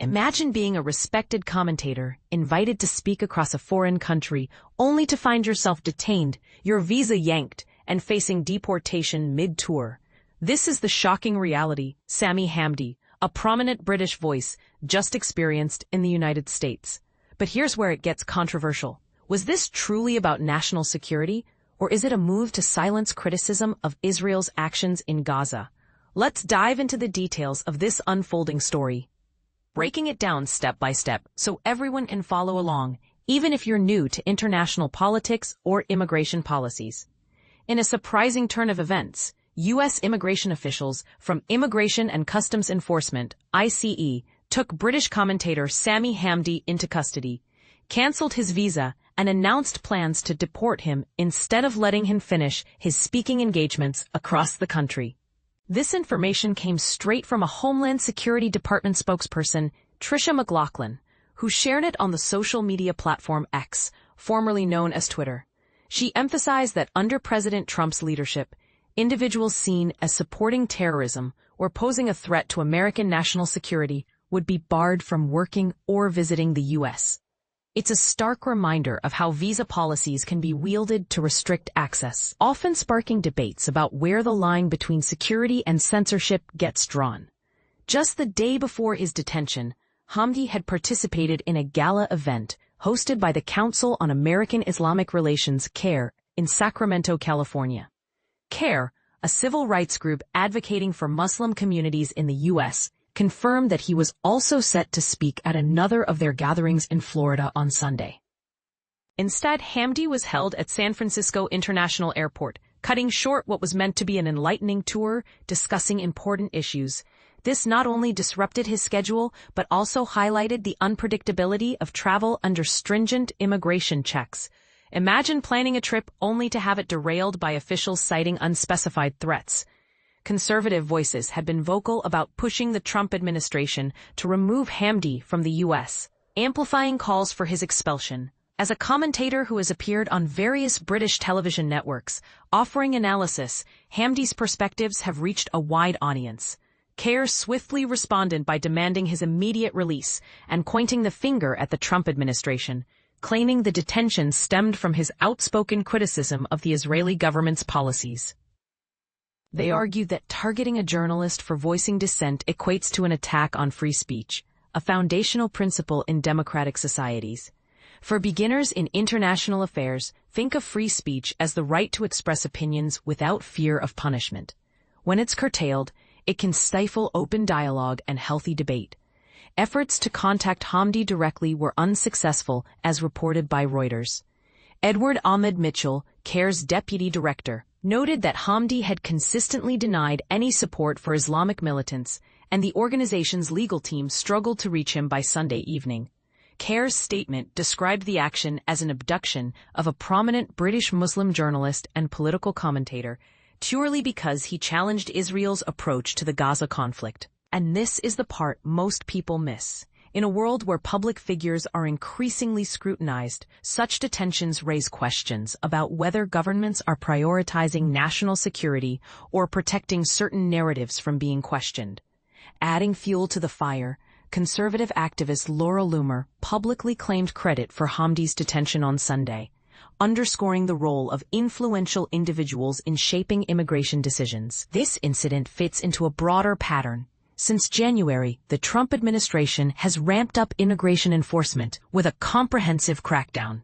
Imagine being a respected commentator, invited to speak across a foreign country, only to find yourself detained, your visa yanked, and facing deportation mid-tour. This is the shocking reality Sami Hamdi, a prominent British voice, just experienced in the United States. But here's where it gets controversial. Was this truly about national security, or is it a move to silence criticism of Israel's actions in Gaza? Let's dive into the details of this unfolding story, breaking it down step by step so everyone can follow along, even if you're new to international politics or immigration policies. In a surprising turn of events, U.S. immigration officials from Immigration and Customs Enforcement, ICE, took British commentator Sami Hamdi into custody, cancelled his visa, and announced plans to deport him instead of letting him finish his speaking engagements across the country. This information came straight from a Homeland Security Department spokesperson, Tricia McLaughlin, who shared it on the social media platform X, formerly known as Twitter. She emphasized that under President Trump's leadership, individuals seen as supporting terrorism or posing a threat to American national security would be barred from working or visiting the U.S. It's a stark reminder of how visa policies can be wielded to restrict access, often sparking debates about where the line between security and censorship gets drawn. Just the day before his detention, Hamdi had participated in a gala event hosted by the Council on American Islamic Relations, CAIR, in Sacramento, California. CAIR, a civil rights group advocating for Muslim communities in the U.S., confirmed that he was also set to speak at another of their gatherings in Florida on Sunday. Instead, Hamdi was held at San Francisco International Airport, cutting short what was meant to be an enlightening tour discussing important issues. This not only disrupted his schedule, but also highlighted the unpredictability of travel under stringent immigration checks. Imagine planning a trip only to have it derailed by officials citing unspecified threats. Conservative voices had been vocal about pushing the Trump administration to remove Hamdi from the U.S., amplifying calls for his expulsion. As a commentator who has appeared on various British television networks, offering analysis, Hamdi's perspectives have reached a wide audience. CAIR swiftly responded by demanding his immediate release and pointing the finger at the Trump administration, claiming the detention stemmed from his outspoken criticism of the Israeli government's policies. They argued that targeting a journalist for voicing dissent equates to an attack on free speech, a foundational principle in democratic societies. For beginners in international affairs, think of free speech as the right to express opinions without fear of punishment. When it's curtailed, it can stifle open dialogue and healthy debate. Efforts to contact Hamdi directly were unsuccessful, as reported by Reuters. Edward Ahmed Mitchell, CAIR's deputy director, noted that Hamdi had consistently denied any support for Islamic militants, and the organization's legal team struggled to reach him by Sunday evening. CAIR's statement described the action as an abduction of a prominent British Muslim journalist and political commentator, purely because he challenged Israel's approach to the Gaza conflict. And this is the part most people miss. In a world where public figures are increasingly scrutinized, such detentions raise questions about whether governments are prioritizing national security or protecting certain narratives from being questioned. Adding fuel to the fire, conservative activist Laura Loomer publicly claimed credit for Hamdi's detention on Sunday, underscoring the role of influential individuals in shaping immigration decisions. This incident fits into a broader pattern. Since January, the Trump administration has ramped up immigration enforcement with a comprehensive crackdown.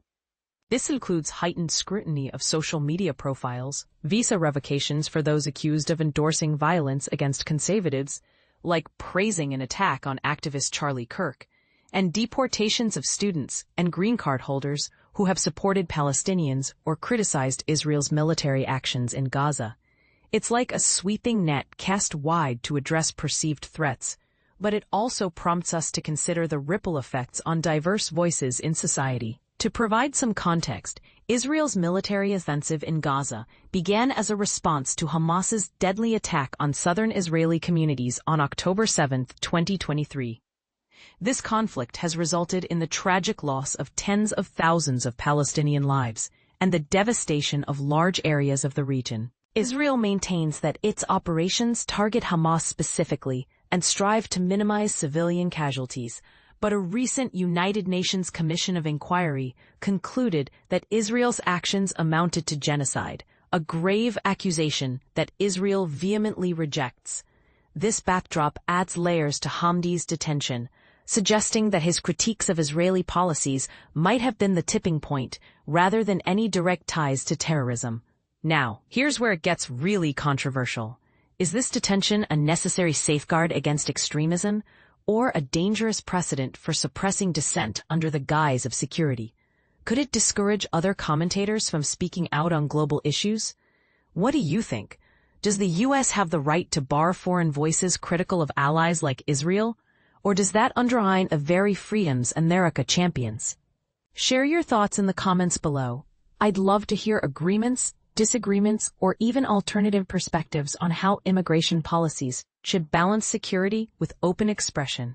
This includes heightened scrutiny of social media profiles, visa revocations for those accused of endorsing violence against conservatives, like praising an attack on activist Charlie Kirk, and deportations of students and green card holders who have supported Palestinians or criticized Israel's military actions in Gaza. It's like a sweeping net cast wide to address perceived threats, but it also prompts us to consider the ripple effects on diverse voices in society. To provide some context, Israel's military offensive in Gaza began as a response to Hamas's deadly attack on southern Israeli communities on October 7, 2023. This conflict has resulted in the tragic loss of tens of thousands of Palestinian lives and the devastation of large areas of the region. Israel maintains that its operations target Hamas specifically, and strive to minimize civilian casualties. But a recent United Nations Commission of Inquiry concluded that Israel's actions amounted to genocide, a grave accusation that Israel vehemently rejects. This backdrop adds layers to Hamdi's detention, suggesting that his critiques of Israeli policies might have been the tipping point, rather than any direct ties to terrorism. Now, here's where it gets really controversial. Is this detention a necessary safeguard against extremism, or a dangerous precedent for suppressing dissent under the guise of security? Could it discourage other commentators from speaking out on global issues? What do you think? Does the U.S. have the right to bar foreign voices critical of allies like Israel? Or does that undermine the very freedoms America champions? Share your thoughts in the comments below. I'd love to hear agreements, disagreements, or even alternative perspectives on how immigration policies should balance security with open expression.